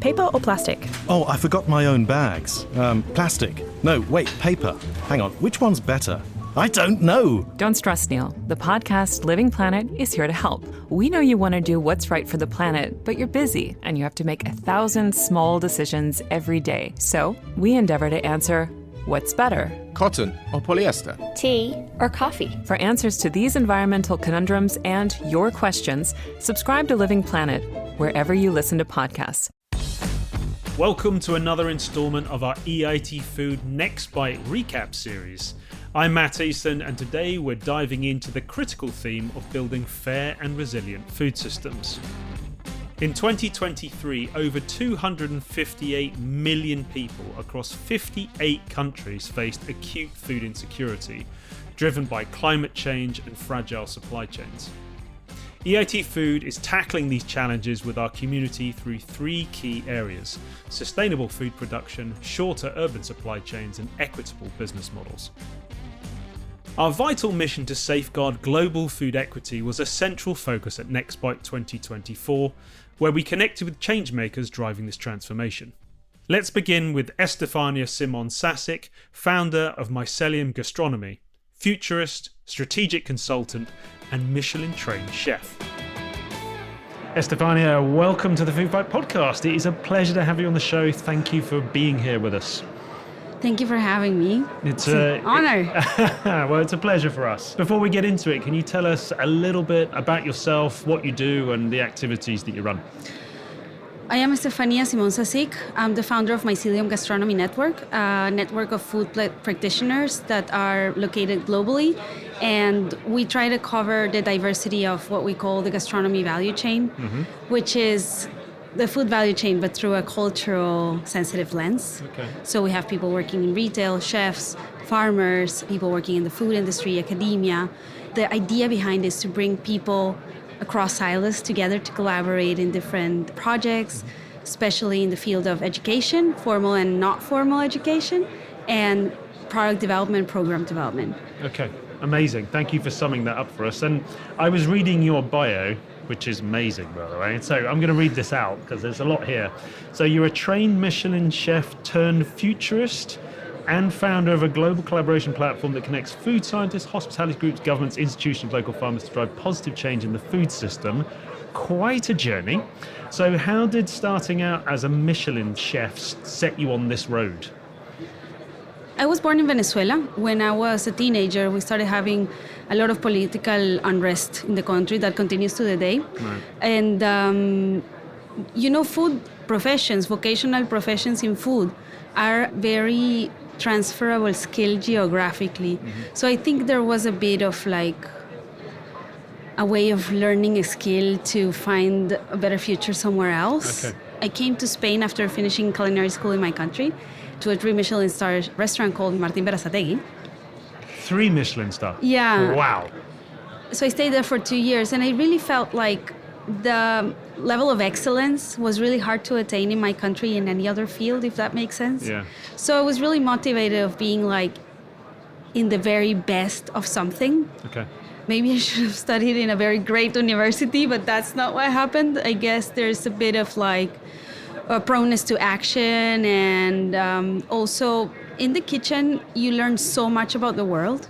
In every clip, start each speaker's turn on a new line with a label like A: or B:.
A: Paper or plastic?
B: Oh, I forgot my own bags. Plastic. No, wait, paper. Hang on, which one's better? I don't know.
A: Don't stress, Neil. The podcast Living Planet is here to help. We know you want to do what's right for the planet, but you're busy and you have to make 1,000 small decisions every day. So we endeavor to answer, what's better?
C: Cotton or polyester?
D: Tea or coffee?
A: For answers to these environmental conundrums and your questions, subscribe to Living Planet wherever you listen to podcasts.
E: Welcome to another installment of our EIT Food Next Bite recap series. I'm Matt Eastland, and today we're diving into the critical theme of building fair and resilient food systems. In 2023, over 258 million people across 58 countries faced acute food insecurity, driven by climate change and fragile supply chains. EIT Food is tackling these challenges with our community through three key areas: sustainable food production, shorter urban supply chains, and equitable business models. Our vital mission to safeguard global food equity was a central focus at NextBite 2024, where we connected with changemakers driving this transformation. Let's begin with Estefania Simon-Sasic, founder of Mycelium Gastronomy, futurist, strategic consultant, and Michelin-trained chef. Estefania, welcome to the Food Fight podcast. It is a pleasure to have you on the show. Thank you for being here with us.
D: Thank you for having me. It's an honor.
E: Well, it's a pleasure for us. Before we get into it, can you tell us a little bit about yourself, what you do, and the activities that you run?
D: I am Estefania Simon-Sasic. I'm the founder of Mycelium Gastronomy Network, a network of food practitioners that are located globally. And we try to cover the diversity of what we call the gastronomy value chain, which is the food value chain, but through a cultural sensitive lens.
E: Okay.
D: So we have people working in retail, chefs, farmers, people working in the food industry, academia. The idea behind is to bring people across silos together to collaborate in different projects, especially in the field of education, formal and not formal education, and product development, program development.
E: Okay, amazing. Thank you for summing that up for us. And I was reading your bio, which is amazing, by the way. So I'm going to read this out because there's a lot here. So you're a trained Michelin chef turned futurist and founder of a global collaboration platform that connects food scientists, hospitality groups, governments, institutions, local farmers to drive positive change in the food system. Quite a journey. So how did starting out as a Michelin chef set you on this road?
D: I was born in Venezuela. When I was a teenager, we started having a lot of political unrest in the country that continues to the day.
E: Right.
D: And, food professions, vocational professions in food are very transferable skill geographically. So I think there was a bit of a way of learning a skill to find a better future somewhere else.
E: Okay.
D: I came to Spain after finishing culinary school in my country to a 3 Michelin star restaurant called Martín Berasategui.
E: 3 Michelin stars?
D: Yeah.
E: Wow.
D: So I stayed there for 2 years, and I really felt like the level of excellence was really hard to attain in my country in any other field, if that makes sense.
E: Yeah.
D: So I was really motivated of being in the very best of something.
E: Okay.
D: Maybe I should have studied in a very great university, but that's not what happened. I guess there's a bit of a proneness to action, and also in the kitchen you learn so much about the world.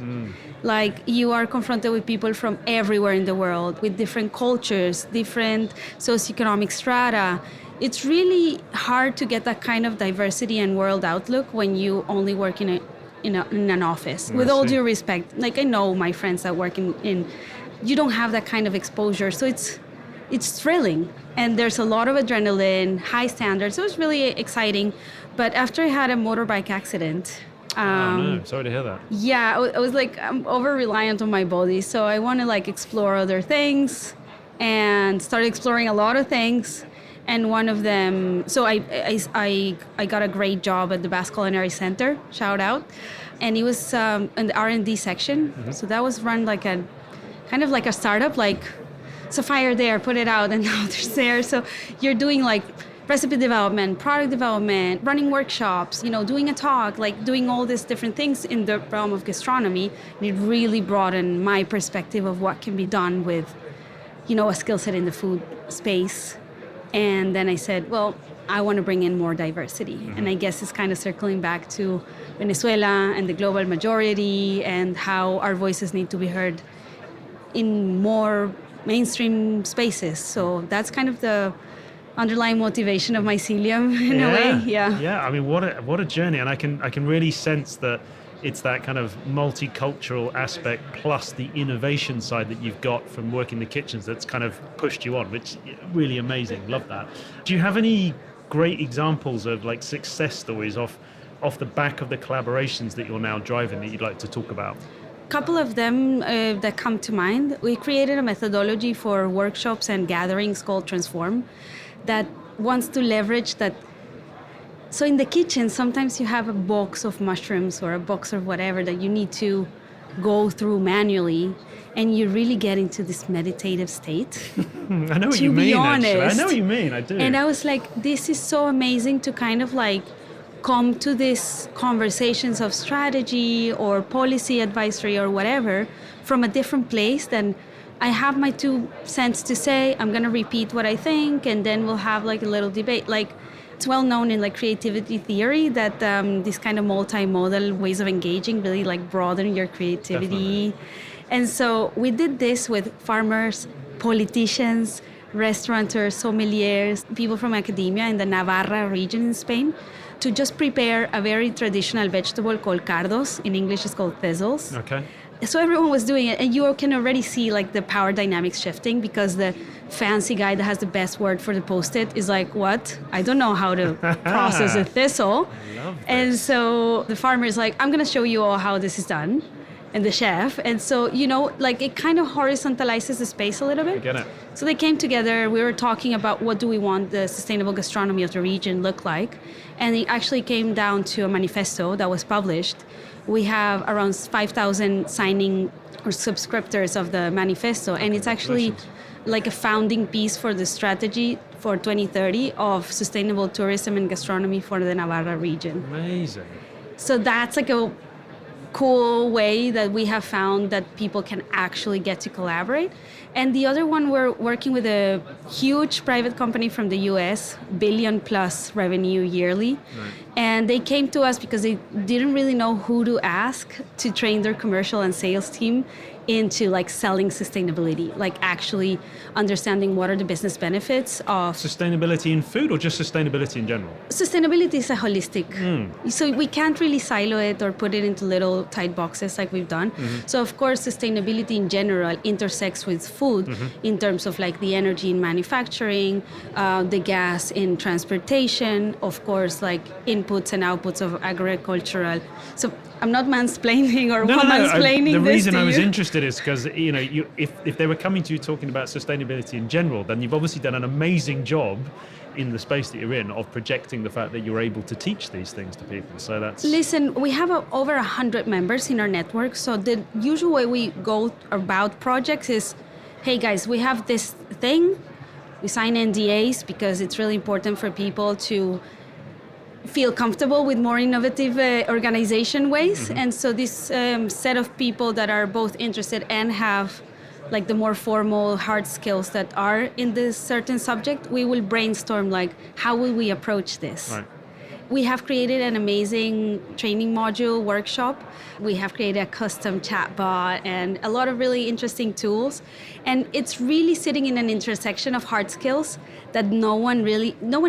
D: You are confronted with people from everywhere in the world, with different cultures, different socioeconomic strata. It's really hard to get that kind of diversity and world outlook when you only work in an office. With all due respect, I know my friends that work in you don't have that kind of exposure, so it's thrilling, and there's a lot of adrenaline, high standards, so it's really exciting. But after I had a motorbike accident,
E: no, sorry to hear that.
D: Yeah, I was I'm over-reliant on my body, so I want to explore other things, and started exploring a lot of things. And one of them, so I got a great job at the Basque Culinary Center, shout out, and it was in the R&D section. So that was run kind of like a startup, so fire there, put it out, and now there's there. So you're doing recipe development, product development, running workshops, doing a talk, doing all these different things in the realm of gastronomy. And it really broadened my perspective of what can be done with, a skill set in the food space. And then I said, well, I want to bring in more diversity. And I guess it's kind of circling back to Venezuela and the global majority and how our voices need to be heard in more mainstream spaces. So that's kind of the underlying motivation of mycelium in a way.
E: Yeah. I mean, what a journey, and I can really sense that it's that kind of multicultural aspect plus the innovation side that you've got from working the kitchens that's kind of pushed you on, which is really amazing. Love that. Do you have any great examples of like success stories off the back of the collaborations that you're now driving that you'd like to talk about?
D: Couple of them that come to mind. We created a methodology for workshops and gatherings called Transform that wants to leverage that. So in the kitchen, sometimes you have a box of mushrooms or a box of whatever that you need to go through manually, and you really get into this meditative state.
E: I know what you mean, actually. I know what you mean, I do.
D: And I was like, this is so amazing to kind of like come to these conversations of strategy or policy advisory or whatever from a different place than I have my 2 cents to say, I'm going to repeat what I think, and then we'll have like a little debate. Like, it's well known in like creativity theory that these kind of multimodal ways of engaging really like broaden your creativity.
E: Definitely.
D: And so we did this with farmers, politicians, restaurateurs, sommeliers, people from academia in the Navarra region in Spain, to just prepare a very traditional vegetable called cardos. In English, it's called thistles.
E: Okay.
D: So everyone was doing it, and you can already see like the power dynamics shifting, because the fancy guy that has the best word for the post-it is like, what? I don't know how to process a thistle.
E: I love this.
D: And so the farmer is like, I'm going to show you all how this is done. And the chef. And so, like it kind of horizontalizes the space a little bit.
E: I get it.
D: So they came together. We were talking about what do we want the sustainable gastronomy of the region look like. And it actually came down to a manifesto that was published. We have around 5,000 signing or subscriptors of the manifesto. And it's actually like a founding piece for the strategy for 2030 of sustainable tourism and gastronomy for the Navarra region.
E: Amazing.
D: So that's like a cool way that we have found that people can actually get to collaborate. And the other one, we're working with a huge private company from the US, billion plus revenue yearly. Right. And they came to us because they didn't really know who to ask to train their commercial and sales team into like selling sustainability, like actually understanding what are the business benefits of
E: sustainability in food, or just sustainability in general?
D: Sustainability is a holistic. So we can't really silo it or put it into little tight boxes like we've done. So of course, sustainability in general intersects with food in terms of like the energy in manufacturing, the gas in transportation, of course, like inputs and outputs of agricultural. So I'm not mansplaining or womansplaining
E: the
D: this
E: reason
D: to
E: I was
D: you.
E: interested is because if they were coming to you talking about sustainability in general, then you've obviously done an amazing job in the space that you're in of projecting the fact that you're able to teach these things to people. So that's...
D: Listen, we have over 100 members in our network. So the usual way we go about projects is, hey guys, we have this thing. We sign NDAs because it's really important for people to feel comfortable with more innovative organization ways. And so this set of people that are both interested and have like the more formal hard skills that are in this certain subject, we will brainstorm like, how will we approach this?
E: Right.
D: We have created an amazing training module workshop. We have created a custom chatbot and a lot of really interesting tools. And it's really sitting in an intersection of hard skills that no one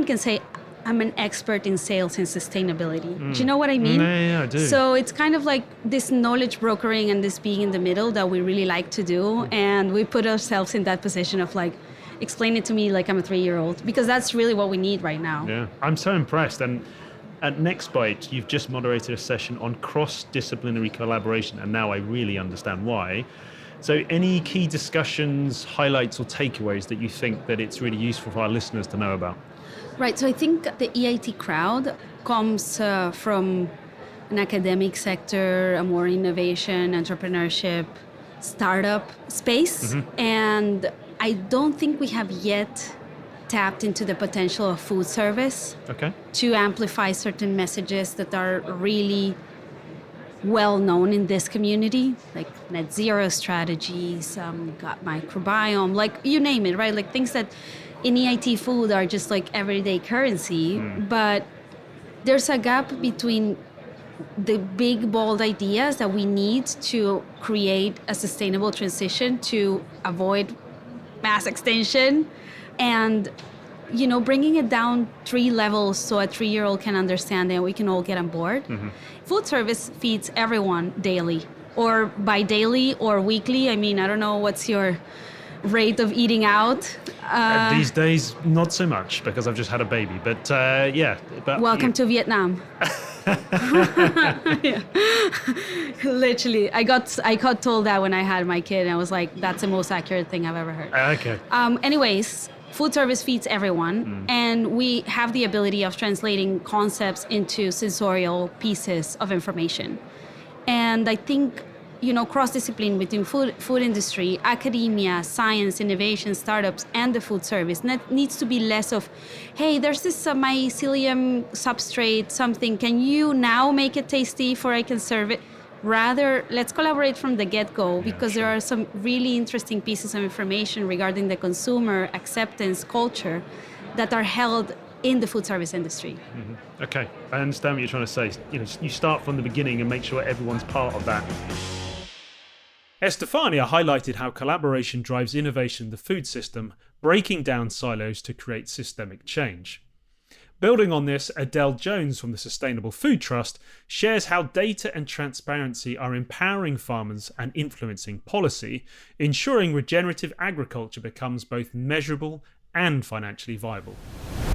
D: can say, I'm an expert in sales and sustainability. Do you know what I mean?
E: Yeah, I do.
D: So it's kind of like this knowledge brokering and this being in the middle that we really like to do. And we put ourselves in that position of like, explain it to me like I'm a 3-year-old, because that's really what we need right now.
E: Yeah, I'm so impressed. And at Next Bite, you've just moderated a session on cross-disciplinary collaboration, and now I really understand why. So any key discussions, highlights or takeaways that you think that it's really useful for our listeners to know about?
D: Right, so I think the EIT crowd comes from an academic sector, a more innovation, entrepreneurship, startup space. And I don't think we have yet tapped into the potential of food service to amplify certain messages that are really well known in this community, like net zero strateges, gut microbiome, like you name it, right? Like things that in EIT food are just like everyday currency, but there's a gap between the big, bold ideas that we need to create a sustainable transition to avoid mass extinction and, bringing it down 3 levels so a 3-year-old can understand and we can all get on board. Food service feeds everyone daily or bi-daily or weekly. I mean, I don't know what's your rate of eating out.
E: These days, not so much because I've just had a baby. But
D: welcome to Vietnam. Yeah. Literally, I got told that when I had my kid, and I was like, "That's the most accurate thing I've ever heard."
E: Okay.
D: Anyways, food service feeds everyone, and we have the ability of translating concepts into sensorial pieces of information. And I think, cross-discipline between food industry, academia, science, innovation, startups, and the food service needs to be less of, hey, there's this mycelium substrate, something, can you now make it tasty before I can serve it? Rather, let's collaborate from the get-go, because there are some really interesting pieces of information regarding the consumer acceptance culture that are held in the food service industry.
E: Okay, I understand what you're trying to say. You start from the beginning and make sure everyone's part of that. Estefania highlighted how collaboration drives innovation in the food system, breaking down silos to create systemic change. Building on this, Adele Jones from the Sustainable Food Trust shares how data and transparency are empowering farmers and influencing policy, ensuring regenerative agriculture becomes both measurable and financially viable.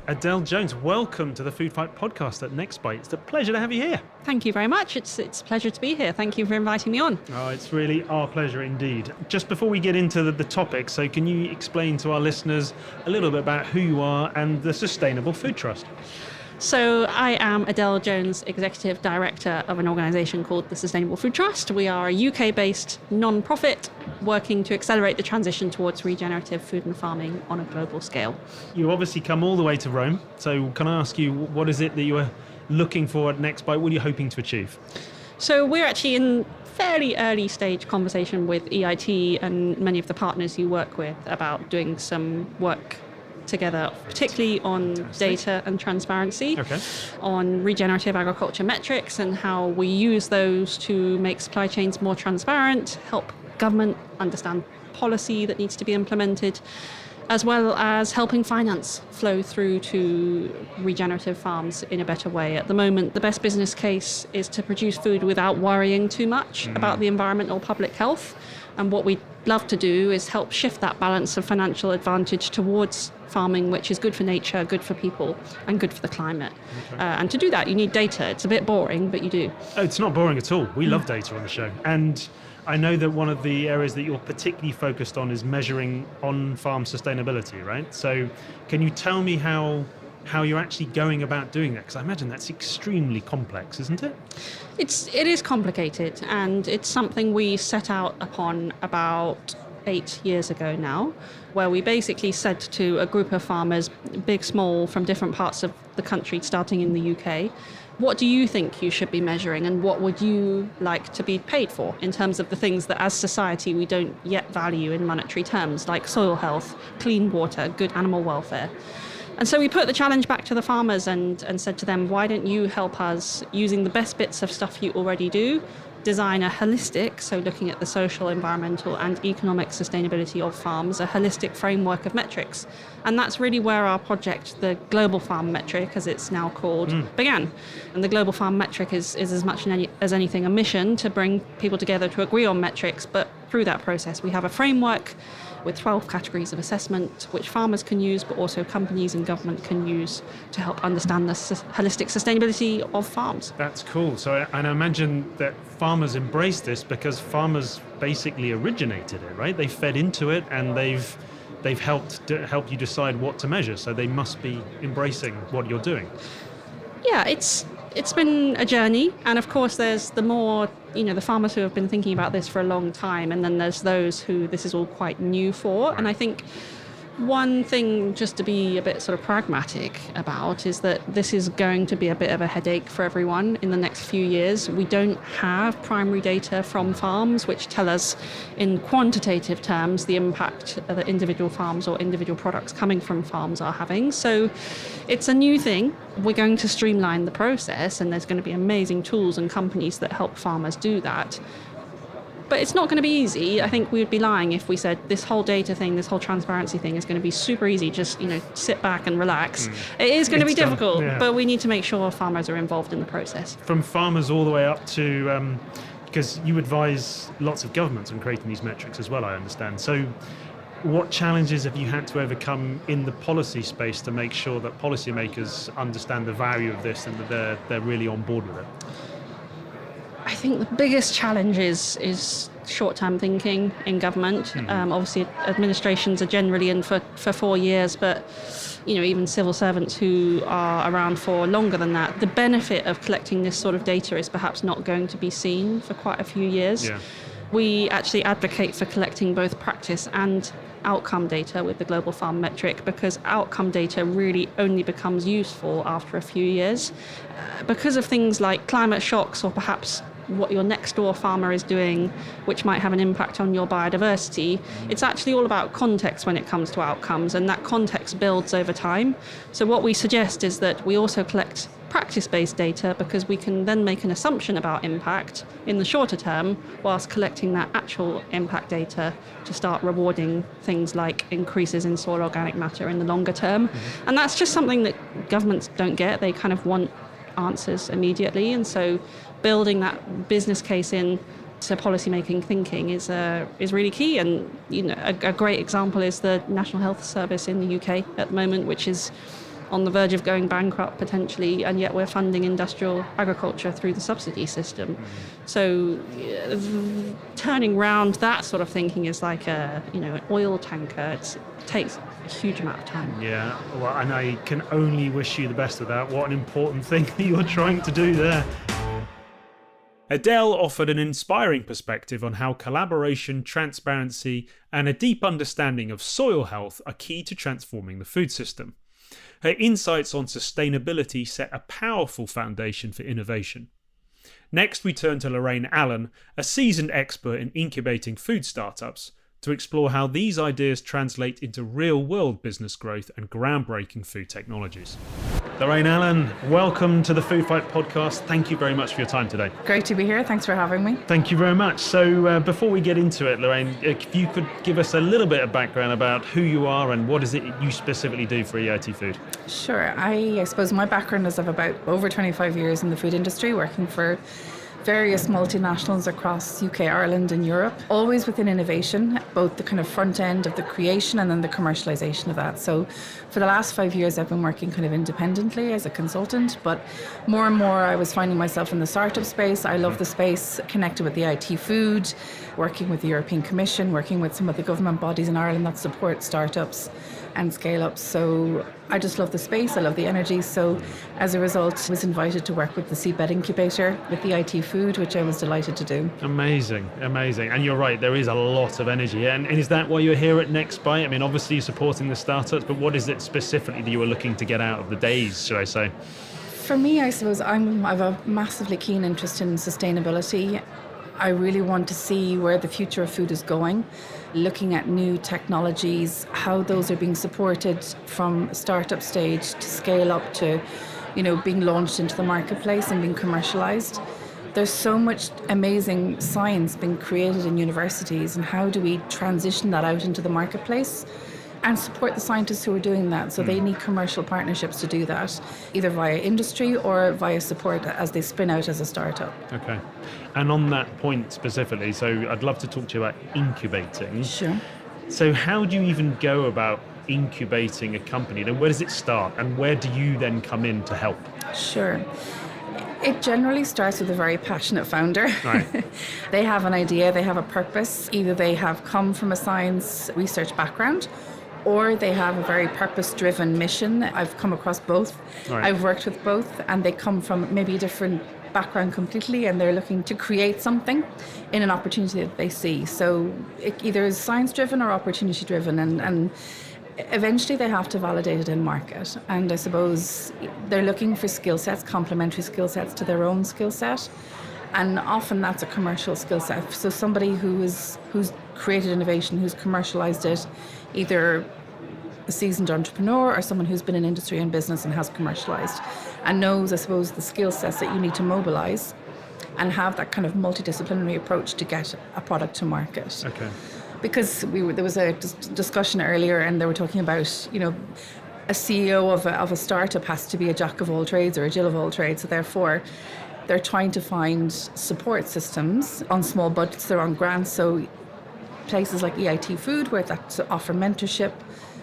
E: Adele Jones, welcome to the Food Fight podcast at Next Bite. It's a pleasure to have you here.
C: Thank you very much. It's a pleasure to be here. Thank you for inviting me on.
E: Oh, it's really our pleasure indeed. Just before we get into the topic, so can you explain to our listeners a little bit about who you are and the Sustainable Food Trust?
C: So I am Adele Jones, Executive Director of an organisation called the Sustainable Food Trust. We are a UK-based non-profit working to accelerate the transition towards regenerative food and farming on a global scale.
E: You obviously come all the way to Rome. So can I ask you, what is it that you are looking for at Next Bite? What are you hoping to achieve?
C: So we're actually in fairly early stage conversation with EIT and many of the partners you work with about doing some work together, particularly on data and transparency, on regenerative agriculture metrics and how we use those to make supply chains more transparent, help government understand policy that needs to be implemented, as well as helping finance flow through to regenerative farms in a better way. At the moment, the best business case is to produce food without worrying too much about the environment or public health. And what we'd love to do is help shift that balance of financial advantage towards farming, which is good for nature, good for people, and good for the climate. And to do that, you need data. It's a bit boring, but you do.
E: Oh, it's not boring at all. We love data on the show. And I know that one of the areas that you're particularly focused on is measuring on-farm sustainability, right? So can you tell me how you're actually going about doing that? Because I imagine that's extremely complex, isn't it?
C: It is complicated, and it's something we set out upon about 8 years ago now, where we basically said to a group of farmers, big, small, from different parts of the country, starting in the UK, what do you think you should be measuring, and what would you like to be paid for in terms of the things that as society we don't yet value in monetary terms, like soil health, clean water, good animal welfare. And so we put the challenge back to the farmers and said to them, why don't you help us, using the best bits of stuff you already do, design a holistic, so looking at the social, environmental and economic sustainability of farms, a holistic framework of metrics. And that's really where our project, the Global Farm Metric, as it's now called, began. And the Global Farm Metric is as much as anything a mission to bring people together to agree on metrics, but through that process we have a framework with 12 categories of assessment, which farmers can use, but also companies and government can use to help understand the holistic sustainability of farms.
E: That's cool. So, and I imagine that farmers embrace this because farmers basically originated it, right? They fed into it and they've helped you decide what to measure. So they must be embracing what you're doing.
C: Yeah, it's been a journey, and of course there's the more, the farmers who have been thinking about this for a long time, and then there's those who this is all quite new for. And I think One thing just to be a bit sort of pragmatic about is that this is going to be a bit of a headache for everyone in the next few years. We don't have primary data from farms which tell us in quantitative terms the impact that individual farms or individual products coming from farms are having. So it's a new thing. We're going to streamline the process, and there's going to be amazing tools and companies that help farmers do that. But it's not going to be easy. I think we would be lying if we said this whole data thing, this whole transparency thing is going to be super easy. Just, sit back and relax. It is going to be difficult, but we need to make sure farmers are involved in the process.
E: From farmers all the way up to, because you advise lots of governments on creating these metrics as well, I understand. So what challenges have you had to overcome in the policy space to make sure that policymakers understand the value of this and that they're really on board with it?
C: I think the biggest challenge is short-term thinking in government. Obviously, administrations are generally in for 4 years, but even civil servants who are around for longer than that, the benefit of collecting this sort of data is perhaps not going to be seen for quite a few years.
E: Yeah.
C: We actually advocate for collecting both practice and outcome data with the Global Farm Metric, because outcome data really only becomes useful after a few years because of things like climate shocks, or perhaps what your next door farmer is doing, which might have an impact on your biodiversity. It's actually all about context when it comes to outcomes, and that context builds over time. So what we suggest is that we also collect practice-based data, because we can then make an assumption about impact in the shorter term, whilst collecting that actual impact data to start rewarding things like increases in soil organic matter in the longer term. And that's just something that governments don't get. They kind of want answers immediately, and so building that business case in to policymaking thinking is really key. And a great example is the National Health Service in the UK at the moment, which is on the verge of going bankrupt potentially, and yet we're funding industrial agriculture through the subsidy system. So turning round that sort of thinking is like an oil tanker. It takes a huge amount of time.
E: Yeah, well, and I can only wish you the best of that. What an important thing that you're trying to do there. Adele offered an inspiring perspective on how collaboration, transparency, and a deep understanding of soil health are key to transforming the food system. Her insights on sustainability set a powerful foundation for innovation. Next, we turn to Lorraine Allen, a seasoned expert in incubating food startups, to explore how these ideas translate into real-world business growth and groundbreaking food technologies. Lorraine Allen, welcome to the Food Fight podcast. Thank you very much for your time today.
F: Great to be here. Thanks for having me.
E: Thank you very much. So before we get into it, Lorraine, if you could give us a little bit of background about who you are and what is it you specifically do for EIT Food?
F: Sure. I suppose my background is of about over 25 years in the food industry, working for various multinationals across UK, Ireland and Europe, always within innovation, both the kind of front end of the creation and then the commercialization of that. So for the last 5 years, I've been working kind of independently as a consultant, but more and more I was finding myself in the startup space. I love the space, connected with the EIT Food, working with the European Commission, working with some of the government bodies in Ireland that support startups and scale-ups. So I just love the space, I love the energy. So as a result, I was invited to work with the Seedbed Incubator with the EIT Food, which I was delighted to do.
E: Amazing, amazing. And you're right, there is a lot of energy. And is that why you're here at Next Bite? I mean, obviously you're supporting the startups, but what is it specifically that you were looking to get out of the days, should I say?
F: For me, I suppose I have a massively keen interest in sustainability. I really want to see where the future of food is going, looking at new technologies, how those are being supported from startup stage to scale up to, being launched into the marketplace and being commercialized. There's so much amazing science being created in universities, and how do we transition that out into the marketplace and support the scientists who are doing that? So they need commercial partnerships to do that, either via industry or via support as they spin out as a startup.
E: Okay. And on that point specifically, so I'd love to talk to you about incubating.
F: Sure.
E: So how do you even go about incubating a company? Then where does it start, and where do you then come in to help?
F: Sure. It generally starts with a very passionate founder.
E: Right.
F: They have an idea, they have a purpose. Either they have come from a science research background, or they have a very purpose-driven mission. I've come across both.
E: Right.
F: I've worked with both, and they come from maybe a different background completely, and they're looking to create something in an opportunity that they see. So it either is science-driven or opportunity-driven, and eventually they have to validate it in market. And I suppose they're looking for skill sets, complementary skill sets to their own skill set. And often that's a commercial skill set. So somebody who's created innovation, who's commercialized it, either a seasoned entrepreneur or someone who's been in industry and business and has commercialized and knows, I suppose, the skill sets that you need to mobilize and have that kind of multidisciplinary approach to get a product to market.
E: Okay.
F: Because there was a discussion earlier and they were talking about, a CEO of a startup has to be a jack of all trades or a Jill of all trades. So therefore, they're trying to find support systems on small budgets. They're on grants. So places like EIT Food, where that offer mentorship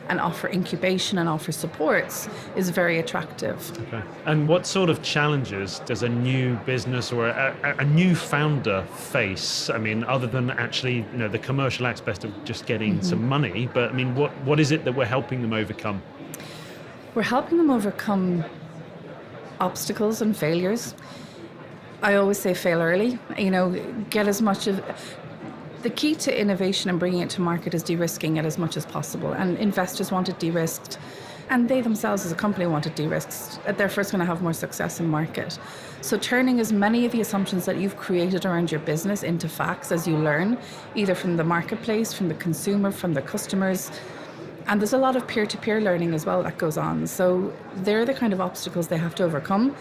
F: and offer incubation and offer supports, is very attractive.
E: Okay. And what sort of challenges does a new business or a new founder face? I mean, other than actually, the commercial aspect of just getting some money, but I mean, what is it that we're helping them overcome?
F: We're helping them overcome obstacles and failures. I always say fail early, get as much of... The key to innovation and bringing it to market is de-risking it as much as possible. And investors want it de-risked. And they themselves as a company want it de-risked. They're first going to have more success in market. So turning as many of the assumptions that you've created around your business into facts as you learn, either from the marketplace, from the consumer, from the customers. And there's a lot of peer-to-peer learning as well that goes on. So they're the kind of obstacles they have to overcome.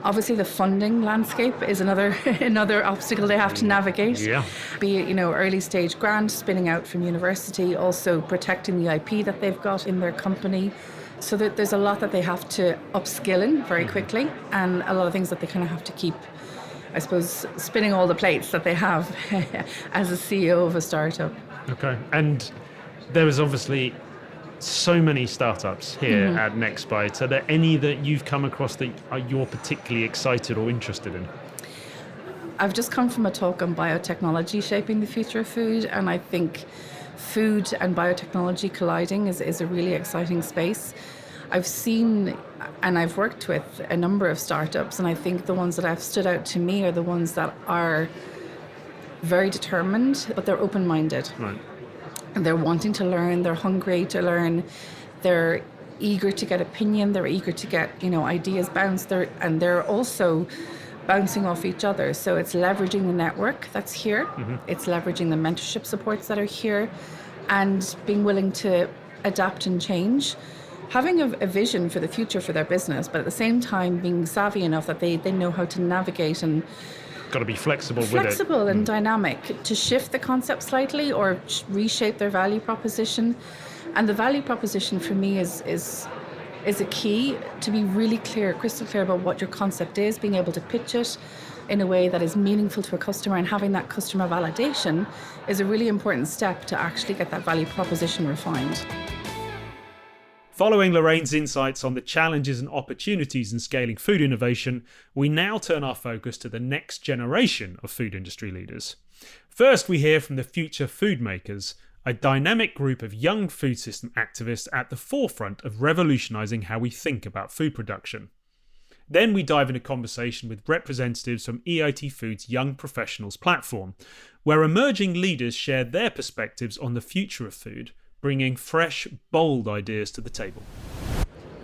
F: Obviously, the funding landscape is another obstacle they have to navigate.
E: Yeah.
F: Be it, early stage grant, spinning out from university, also protecting the IP that they've got in their company. So that there's a lot that they have to upskill in very quickly, and a lot of things that they kind of have to keep, I suppose, spinning all the plates that they have as a CEO of a startup.
E: Okay. And there was obviously so many startups here at NextBite. Are there any that you've come across that you're particularly excited or interested in?
F: I've just come from a talk on biotechnology shaping the future of food, and I think food and biotechnology colliding is a really exciting space. I've seen and I've worked with a number of startups, and I think the ones that have stood out to me are the ones that are very determined, but they're open-minded.
E: Right.
F: And they're wanting to learn, they're hungry to learn, they're eager to get opinion, they're eager to get, ideas bounced, and they're also bouncing off each other. So it's leveraging the network that's here, it's leveraging the mentorship supports that are here, and being willing to adapt and change, having a vision for the future for their business, but at the same time being savvy enough that they know how to navigate and
E: got to be flexible with it.
F: Flexible and dynamic, to shift the concept slightly or reshape their value proposition. And the value proposition for me is a key to be really clear, crystal clear about what your concept is, being able to pitch it in a way that is meaningful to a customer, and having that customer validation is a really important step to actually get that value proposition refined.
E: Following Lorraine's insights on the challenges and opportunities in scaling food innovation, we now turn our focus to the next generation of food industry leaders. First, we hear from the Future Food Makers, a dynamic group of young food system activists at the forefront of revolutionising how we think about food production. Then we dive into conversation with representatives from EIT Food's Young Professionals platform, where emerging leaders share their perspectives on the future of food, bringing fresh, bold ideas to the table.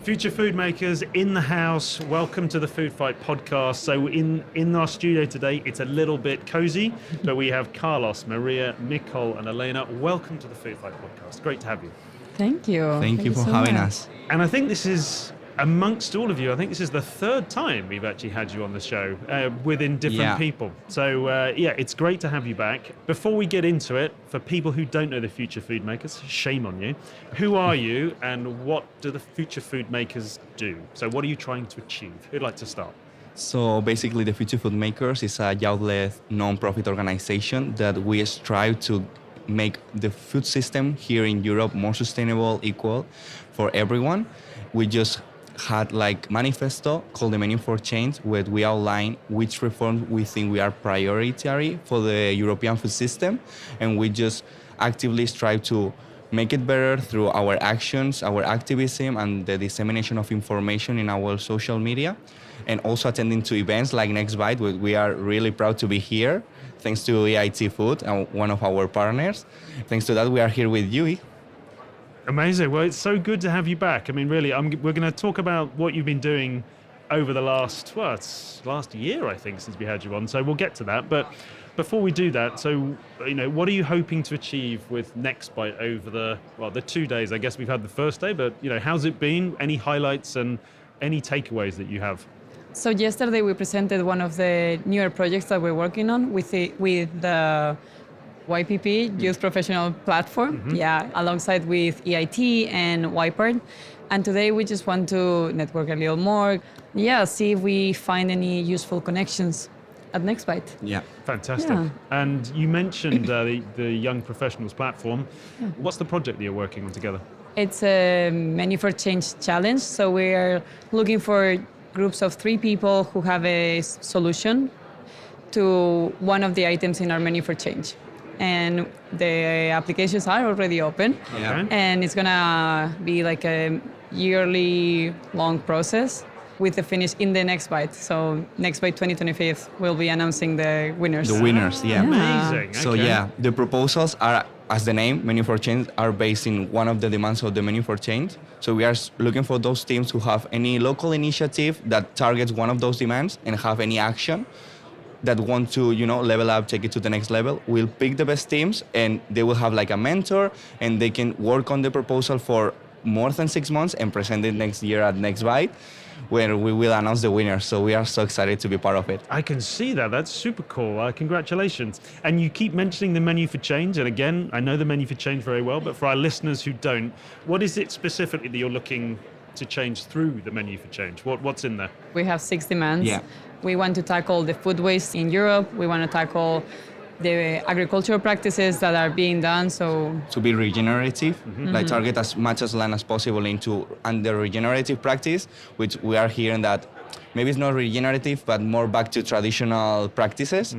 E: Future Food Makers in the house, welcome to the Food Fight podcast. So in our studio today, it's a little bit cozy, but we have Carlos, Maria, Nicole and Elena. Welcome to the Food Fight podcast. Great to have you.
G: Thank you.
H: Thank you for
G: so
H: having
G: much.
H: us.
E: And I think this is, amongst all of you, I think this is the third time we've actually had you on the show within different people. So it's great to have you back. Before we get into it, for people who don't know the Future Food Makers, shame on you. Who are you and what do the Future Food Makers do? So what are you trying to achieve? Who'd like to start?
H: So basically, the Future Food Makers is a youth-led non-profit organization that we strive to make the food system here in Europe more sustainable, equal for everyone. We just had manifesto called the Menu for Change, where we outline which reforms we think we are priority for the European food system, and we just actively strive to make it better through our actions, our activism, and the dissemination of information in our social media, and also attending to events like NextBite, where we are really proud to be here, thanks to EIT Food, one of our partners. Thanks to that, we are here with you.
E: Amazing. Well, it's so good to have you back. I mean, really, we're going to talk about what you've been doing over the last year, I think, since we had you on. So we'll get to that. But before we do that, so, what are you hoping to achieve with NextBite over the 2 days? I guess we've had the first day, but, how's it been? Any highlights and any takeaways that you have?
G: So yesterday we presented one of the newer projects that we're working on with the YPP, Youth Professional Platform, alongside with EIT and YPART. And today we just want to network a little more, see if we find any useful connections at NextBite.
H: Yeah.
E: Fantastic. Yeah. And you mentioned the Young Professionals Platform. Yeah. What's the project that you're working on together?
G: It's a Menu for Change challenge. So we're looking for groups of 3 people who have a solution to one of the items in our Menu for Change. And the applications are already open.
H: Yeah.
G: And it's gonna be like a yearly long process with the finish in the NextBite. So NextBite 2025 will be announcing the winners.
H: The winners, yeah.
E: Amazing.
H: So
E: okay.
H: the proposals are, as the name, Menu for Change, are based in one of the demands of the Menu for Change. So we are looking for those teams who have any local initiative that targets one of those demands and have any action that want to, level up, take it to the next level. We'll pick the best teams and they will have like a mentor and they can work on the proposal for more than 6 months and present it next year at NextBite, where we will announce the winner. So we are so excited to be part of it.
E: I can see that. That's super cool. Congratulations. And you keep mentioning the Menu for Change. And again, I know the Menu for Change very well, but for our listeners who don't, what is it specifically that you're looking to change through the Menu for Change? What's in there?
G: We have 6 demands.
H: Yeah.
G: We want to tackle the food waste in Europe. We want to tackle the agricultural practices that are being done. So
H: to be regenerative, like target as much as land as possible into under regenerative practice, which we are hearing that maybe it's not regenerative, but more back to traditional practices.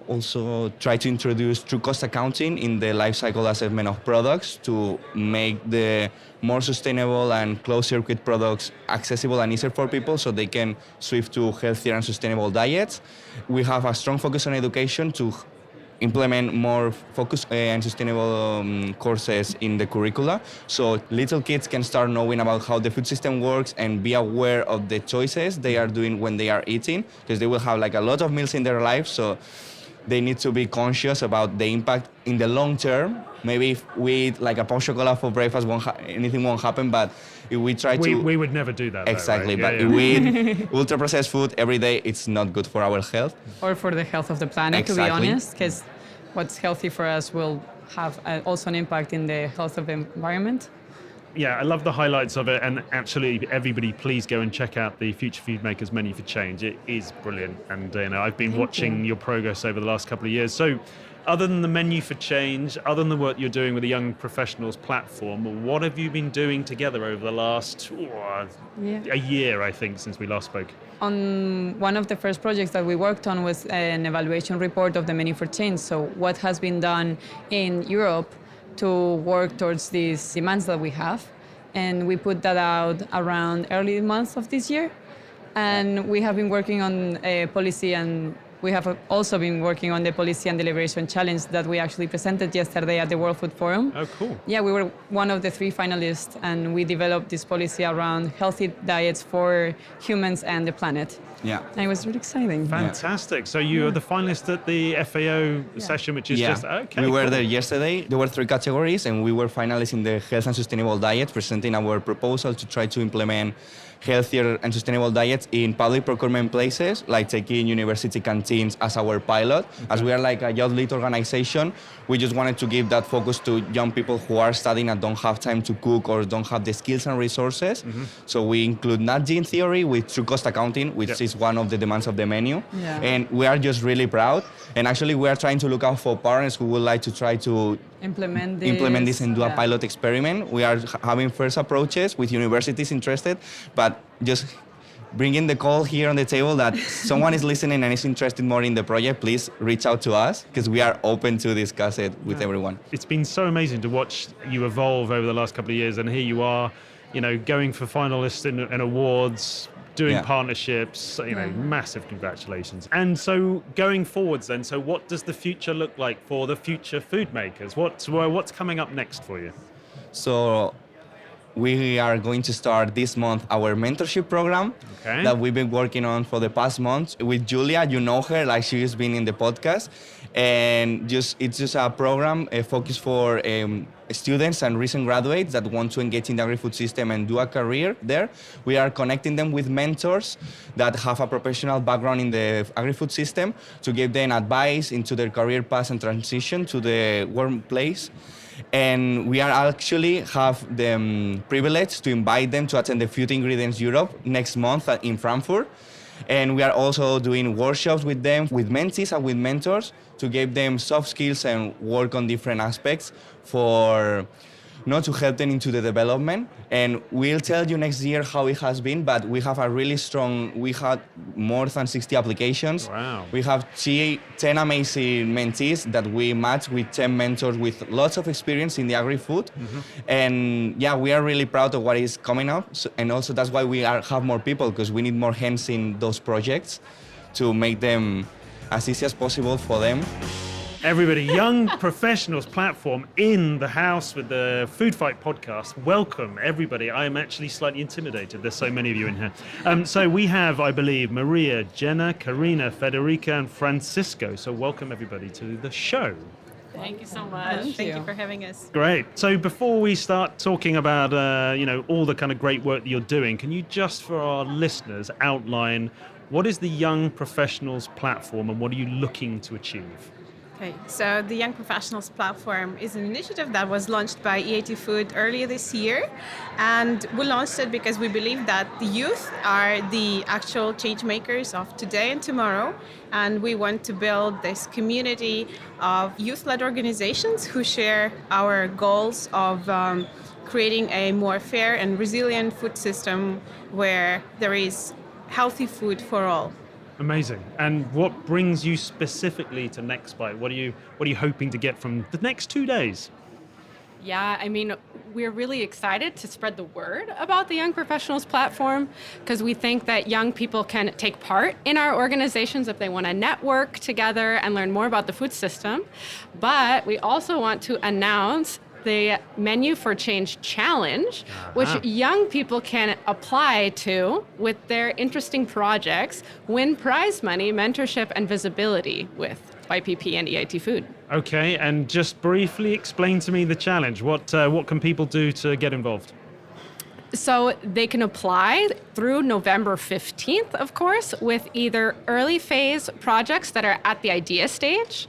H: Also try to introduce true cost accounting in the life cycle assessment of products to make the more sustainable and closed circuit products accessible and easier for people so they can shift to healthier and sustainable diets. We have a strong focus on education to implement more focused and sustainable courses in the curricula so little kids can start knowing about how the food system works and be aware of the choices they are doing when they are eating, because they will have like a lot of meals in their life, so they need to be conscious about the impact in the long term. Maybe if we eat like a pound chocolate for breakfast, anything won't happen, but if we try to...
E: We would never do that.
H: Exactly,
E: though, right?
H: If we eat ultra-processed food every day, it's not good for our health.
G: Or for the health of the planet,
H: Exactly.
G: to be honest, because what's healthy for us will have also an impact in the health of the environment.
E: Yeah, I love the highlights of it, and actually everybody please go and check out the Future Food Makers Menu for Change. It is brilliant, and I've been watching your progress over the last couple of years. So other than the Menu for Change, other than the work you're doing with the Young Professionals Platform, what have you been doing together over the last a year, I think, since we last spoke?
G: On one of the first projects that we worked on was an evaluation report of the Menu for Change. So what has been done in Europe to work towards these demands that we have. And we put that out around early months of this year. And we have been working on a policy, and we have also been working on the policy and deliberation challenge that we actually presented yesterday at the World Food Forum.
E: Oh, cool.
G: Yeah, we were one of the 3 finalists, and we developed this policy around healthy diets for humans and the planet.
H: Yeah.
G: And it was really exciting.
E: Fantastic. So you are the finalist at the FAO session, which is just, okay.
H: We were
E: cool.
H: there yesterday. There were 3 categories, and we were finalists in the health and sustainable diet, presenting our proposal to try to implement healthier and sustainable diets in public procurement places, like taking university canteens as our pilot. Okay. As we are like a youth-led organization, we just wanted to give that focus to young people who are studying and don't have time to cook or don't have the skills and resources. So we include not gene theory with true cost accounting, which is one of the demands of the menu. Yeah. And we are just really proud. And actually, we are trying to look out for partners who would like to try to implement this and do a pilot experiment. We are having first approaches with universities interested, but just bringing the call here on the table that someone is listening and is interested more in the project, please reach out to us, because we are open to discuss it with everyone.
E: It's been so amazing to watch you evolve over the last couple of years, and here you are, going for finalists in awards, doing partnerships, massive congratulations. And so going forwards then, so what does the future look like for the future food makers? What's coming up next for you?
H: So we are going to start this month our mentorship program that we've been working on for the past months with Julia. You know her, like she's been in the podcast. And it's just a program focused for students and recent graduates that want to engage in the agri-food system and do a career there. We are connecting them with mentors that have a professional background in the agri-food system to give them advice into their career path and transition to the workplace. And we are actually have the privilege to invite them to attend the Food Ingredients Europe next month in Frankfurt. And we are also doing workshops with them, with mentees and with mentors, to give them soft skills and work on different aspects for not to help them into the development. And we'll tell you next year how it has been, but we have a really strong, we had more than 60 applications.
E: Wow.
H: We have 10 amazing mentees that we match with 10 mentors with lots of experience in the agri-food. And yeah, we are really proud of what is coming up. So, and also that's why we have more people, because we need more hands in those projects to make them as easy as possible for them.
E: Everybody, Young Professionals platform in the house with the Food Fight podcast. Welcome, everybody. I am actually slightly intimidated. There's so many of you in here. So we have, I believe, Maria, Jenna, Karina, Federica, and Francisco. So welcome, everybody, to the show.
I: Thank you so much. Thank you for having us.
E: Great. So before we start talking about, all the kind of great work that you're doing, can you just, for our listeners, outline what is the Young Professionals platform and what are you looking to achieve?
I: Okay, so the Young Professionals platform is an initiative that was launched by EIT Food earlier this year. And we launched it because we believe that the youth are the actual change makers of today and tomorrow. And we want to build this community of youth-led organizations who share our goals of creating a more fair and resilient food system where there is healthy food for all.
E: Amazing. And what brings you specifically to NextBite? What are you hoping to get from the next 2 days?
J: Yeah, I mean, we're really excited to spread the word about the Young Professionals platform because we think that young people can take part in our organizations if they want to network together and learn more about the food system. But we also want to announce the Menu for Change Challenge, which young people can apply to with their interesting projects, win prize money, mentorship, and visibility with YPP and EIT Food.
E: Okay, and just briefly explain to me the challenge. What can people do to get involved?
J: So they can apply through November 15th, of course, with either early phase projects that are at the idea stage,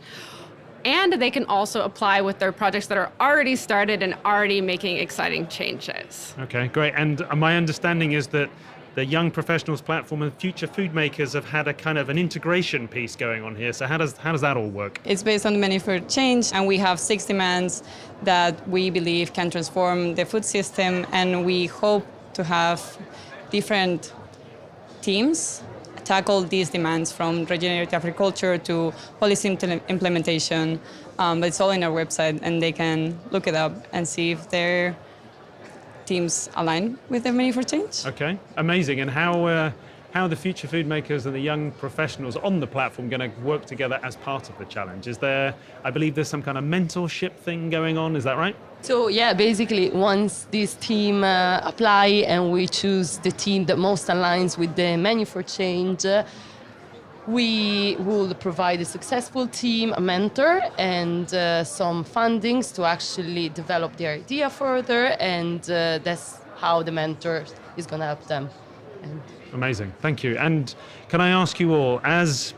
J: and they can also apply with their projects that are already started and already making exciting changes.
E: Okay, great. And my understanding is that the Young Professionals platform and Future Food Makers have had a kind of an integration piece going on here. So how does that all work?
G: It's based on the Menu for Change, and we have 6 demands that we believe can transform the food system, and we hope to have different teams tackle these demands, from regenerative agriculture to policy implementation. But it's all in our website, and they can look it up and see if their teams align with the Menu for Change.
E: Okay, amazing. And how are the Future Food Makers and the Young Professionals on the platform going to work together as part of the challenge? Is there, I believe there's some kind of mentorship thing going on, is that right?
K: So yeah, basically once this team apply and we choose the team that most aligns with the Menu for Change, we will provide a successful team, a mentor, and some fundings to actually develop their idea further, and that's how the mentor is going to help them.
E: Amazing, thank you. And can I ask you all, as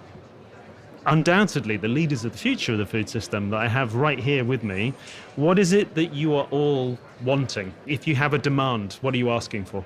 E: undoubtedly the leaders of the future of the food system that I have right here with me, what is it that you are all wanting? If you have a demand, what are you asking for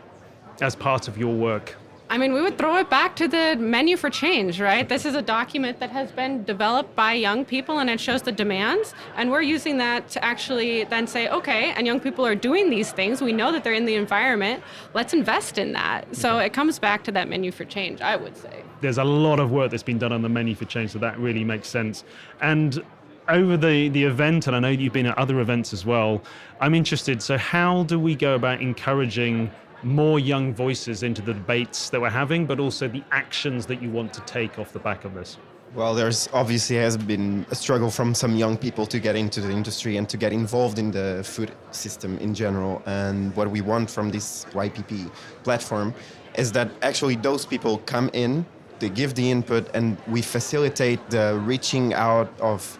E: as part of your work?
J: I mean, we would throw it back to the Menu for Change, right? This is a document that has been developed by young people, and it shows the demands. And we're using that to actually then say, okay, and young people are doing these things. We know that they're in the environment. Let's invest in that. So it comes back to that Menu for Change, I would say.
E: There's a lot of work that's been done on the Menu for Change, so that really makes sense. And over the event, and I know you've been at other events as well, I'm interested, so how do we go about encouraging more young voices into the debates that we're having, but also the actions that you want to take off the back of this?
L: Well, there's obviously has been a struggle from some young people to get into the industry and to get involved in the food system in general. And what we want from this YPP platform is that actually those people come in, they give the input, and we facilitate the reaching out of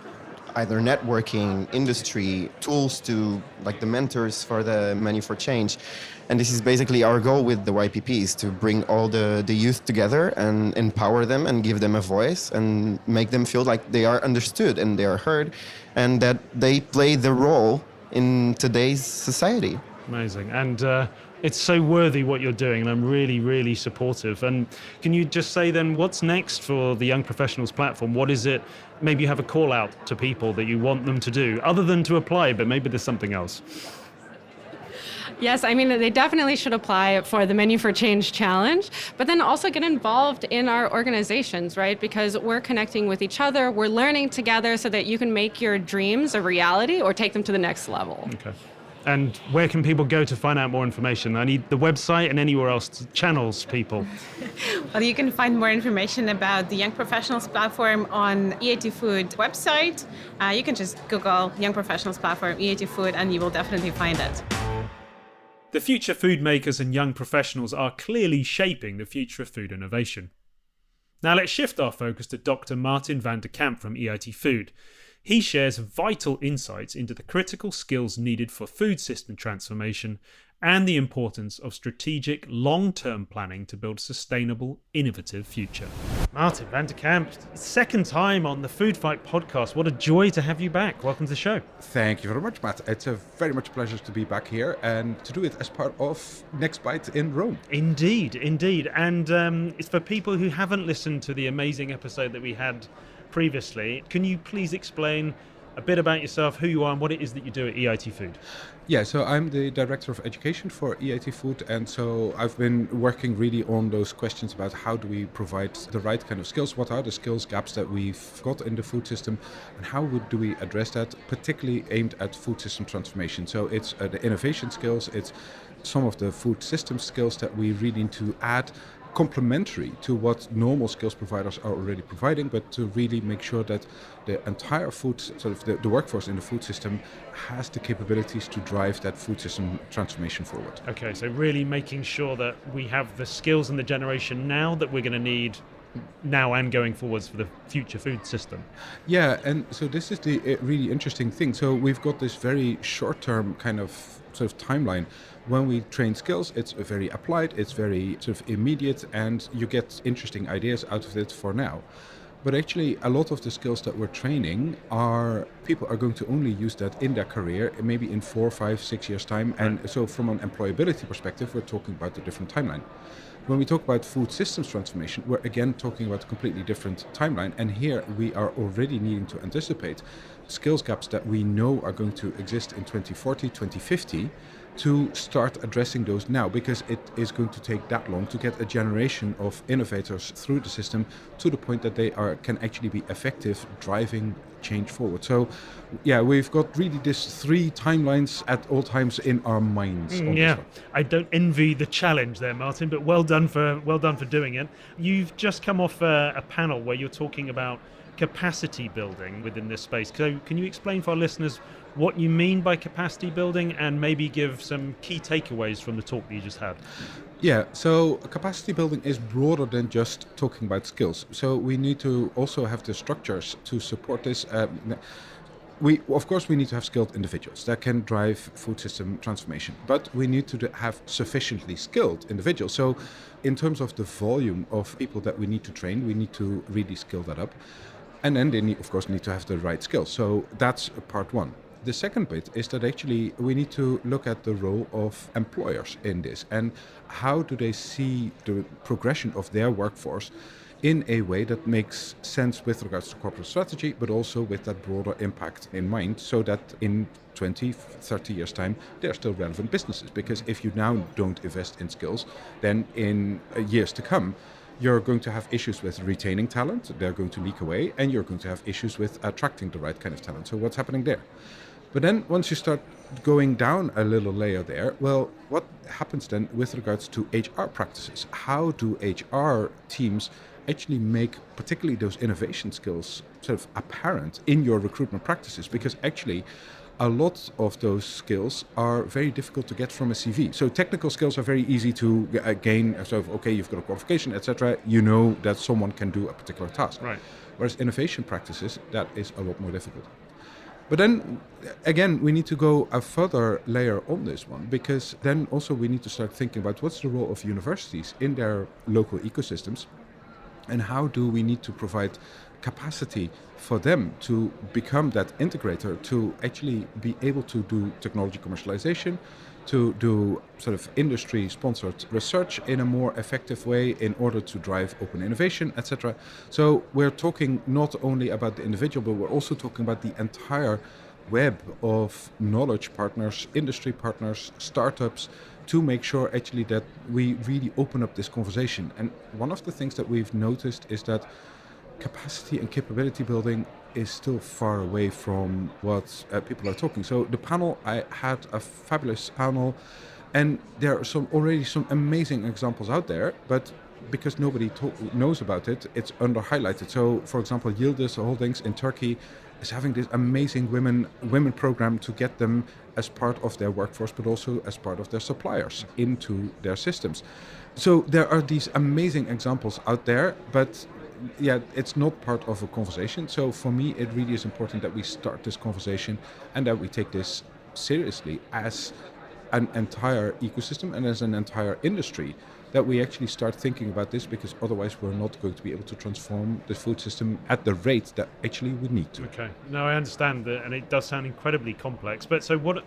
L: either networking, industry, tools to like the mentors for the Menu for Change. And this is basically our goal with the YPPs, to bring all the youth together and empower them and give them a voice and make them feel like they are understood and they are heard and that they play the role in today's society.
E: Amazing. And it's so worthy what you're doing, and I'm really, really supportive. And can you just say then what's next for the Young Professionals platform? What is it? Maybe you have a call out to people that you want them to do, other than to apply, but maybe there's something else.
J: Yes, I mean, they definitely should apply for the Menu for Change challenge, but then also get involved in our organizations, right? Because we're connecting with each other, we're learning together so that you can make your dreams a reality or take them to the next level.
E: Okay. And where can people go to find out more information? I need the website and anywhere else to channels people.
I: Well, you can find more information about the Young Professionals platform on EAT Food website. You can just Google Young Professionals platform EAT Food and you will definitely find it.
E: The future food makers and young professionals are clearly shaping the future of food innovation. Now let's shift our focus to Dr. Martin van der Kamp from EIT Food. He shares vital insights into the critical skills needed for food system transformation and the importance of strategic long-term planning to build a sustainable, innovative future. Martin van der Kamp, second time on the Food Fight podcast. What a joy to have you back. Welcome to the show.
M: Thank you very much, Matt. It's a very much pleasure to be back here and to do it as part of Next Bite in Rome.
E: Indeed, indeed. And it's for people who haven't listened to the amazing episode that we had previously. Can you please explain a bit about yourself, who you are, and what it is that you do at EIT Food?
M: Yeah, so I'm the Director of Education for EIT Food, and so I've been working really on those questions about how do we provide the right kind of skills, what are the skills gaps that we've got in the food system, and how do we address that, particularly aimed at food system transformation. So it's the innovation skills, it's some of the food system skills that we really need to add complementary to what normal skills providers are already providing, but to really make sure that the entire food, sort of the workforce in the food system has the capabilities to drive that food system transformation forward.
E: Okay, so really making sure that we have the skills and the generation now that we're going to need now and going forwards for the future food system.
M: Yeah, and so this is the really interesting thing. So we've got this very short-term kind of sort of timeline. When we train skills, it's very applied, it's very sort of immediate, and you get interesting ideas out of it for now. But actually, a lot of the skills that we're training people are going to only use that in their career, maybe in 4, 5, 6 years' time. And so from an employability perspective, we're talking about a different timeline. When we talk about food systems transformation, we're again talking about a completely different timeline. And here we are already needing to anticipate skills gaps that we know are going to exist in 2040, 2050, to start addressing those now, because it is going to take that long to get a generation of innovators through the system to the point that they can actually be effective driving change forward. So yeah, we've got really these 3 timelines at all times in our minds.
E: Yeah, I don't envy the challenge there, Martin, but well done for doing it. You've just come off a panel where you're talking about capacity building within this space. So can you explain for our listeners what you mean by capacity building and maybe give some key takeaways from the talk that you just had?
M: Yeah, so capacity building is broader than just talking about skills. So we need to also have the structures to support this. Of course, we need to have skilled individuals that can drive food system transformation, but we need to have sufficiently skilled individuals. So in terms of the volume of people that we need to train, we need to really skill that up. And then they of course need to have the right skills. So that's part one. The second bit is that actually we need to look at the role of employers in this and how do they see the progression of their workforce in a way that makes sense with regards to corporate strategy, but also with that broader impact in mind, so that in 20, 30 years' time, they're still relevant businesses. Because if you now don't invest in skills, then in years to come, you're going to have issues with retaining talent, they're going to leak away, and you're going to have issues with attracting the right kind of talent. So what's happening there? But then once you start going down a little layer there, well, what happens then with regards to HR practices? How do HR teams actually make particularly those innovation skills sort of apparent in your recruitment practices? Because actually a lot of those skills are very difficult to get from a CV. So technical skills are very easy to gain. So, okay, you've got a qualification, etc. You know that someone can do a particular task.
E: Right.
M: Whereas innovation practices, that is a lot more difficult. But then, again, we need to go a further layer on this one, because then also we need to start thinking about what's the role of universities in their local ecosystems, and how do we need to provide capacity for them to become that integrator, to actually be able to do technology commercialization, to do sort of industry-sponsored research in a more effective way in order to drive open innovation, etc. So we're talking not only about the individual, but we're also talking about the entire web of knowledge partners, industry partners, startups, to make sure actually that we really open up this conversation. And one of the things that we've noticed is that capacity and capability building is still far away from what people are talking. So the panel, I had a fabulous panel, and there are already some amazing examples out there, but because nobody knows about it, it's under highlighted. So for example, Yildiz Holdings in Turkey is having this amazing women program to get them as part of their workforce, but also as part of their suppliers into their systems. So there are these amazing examples out there, but yeah, it's not part of a conversation. So for me, it really is important that we start this conversation and that we take this seriously as an entire ecosystem and as an entire industry, that we actually start thinking about this, because otherwise we're not going to be able to transform the food system at the rate that actually we need to.
E: Okay, no, I understand that, and it does sound incredibly complex. But so what,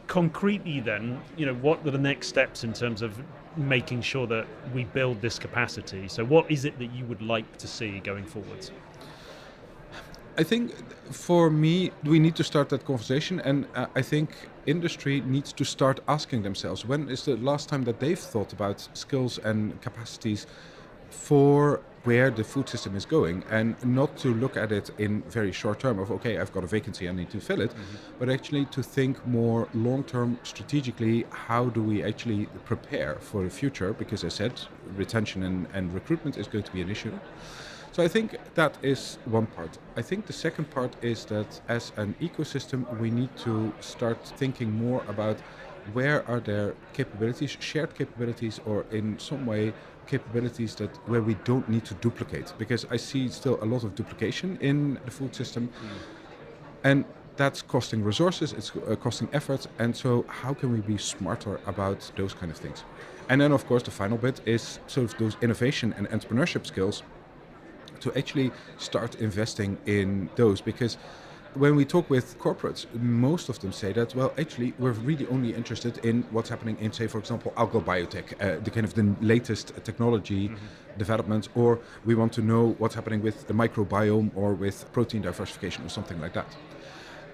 E: concretely then, what are the next steps in terms of making sure that we build this capacity? So what is it that you would like to see going forwards?
M: I think for me, we need to start that conversation, and I think industry needs to start asking themselves, when is the last time that they've thought about skills and capacities for where the food system is going, and not to look at it in very short term of, okay, I've got a vacancy, I need to fill it, but actually to think more long term strategically, how do we actually prepare for the future? Because as I said, retention and recruitment is going to be an issue. So I think that is one part. I think the second part is that as an ecosystem, we need to start thinking more about where are there capabilities, shared capabilities, or in some way capabilities that where we don't need to duplicate. Because I see still a lot of duplication in the food system, and that's costing resources, it's costing effort, and so how can we be smarter about those kind of things? And then of course the final bit is sort of those innovation and entrepreneurship skills, to actually start investing in those, because when we talk with corporates, most of them say that, well, actually, we're really only interested in what's happening in, say, for example, agrobiotech, the kind of the latest technology developments, or we want to know what's happening with the microbiome or with protein diversification or something like that.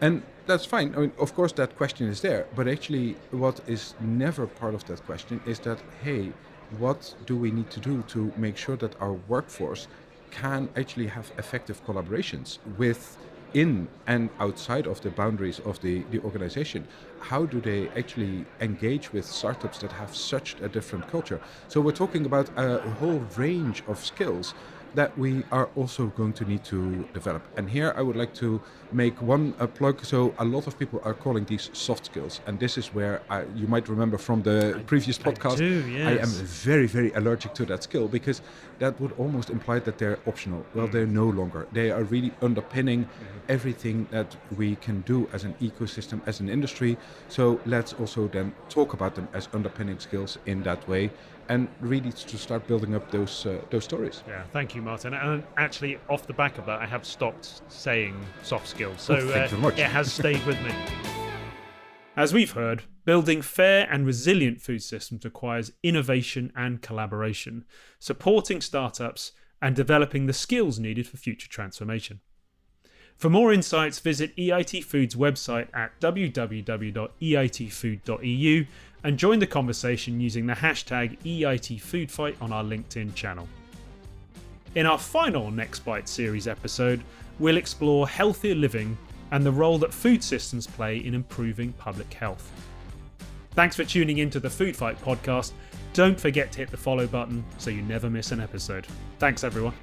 M: And that's fine. I mean, of course, that question is there, but actually what is never part of that question is that, hey, what do we need to do to make sure that our workforce can actually have effective collaborations within and outside of the boundaries of the organization? How do they actually engage with startups that have such a different culture? So we're talking about a whole range of skills that we are also going to need to develop. And here I would like to make one plug. So a lot of people are calling these soft skills, and this is where you might remember from the previous podcast,
E: yes.
M: I am very, very allergic to that skill, because that would almost imply that they're optional. Well, they're no longer. They are really underpinning everything that we can do as an ecosystem, as an industry. So let's also then talk about them as underpinning skills in that way, and really to start building up those stories.
E: Yeah, thank you, Martin. And actually, off the back of that, I have stopped saying soft skills, so
M: thank you very much.
E: It has stayed with me. As we've heard, building fair and resilient food systems requires innovation and collaboration, supporting startups and developing the skills needed for future transformation. For more insights, visit EIT Food's website at www.eitfood.eu and join the conversation using the hashtag EITFoodFight on our LinkedIn channel. In our final Next Bite series episode, we'll explore healthier living and the role that food systems play in improving public health. Thanks for tuning into the Food Fight podcast. Don't forget to hit the follow button so you never miss an episode. Thanks, everyone.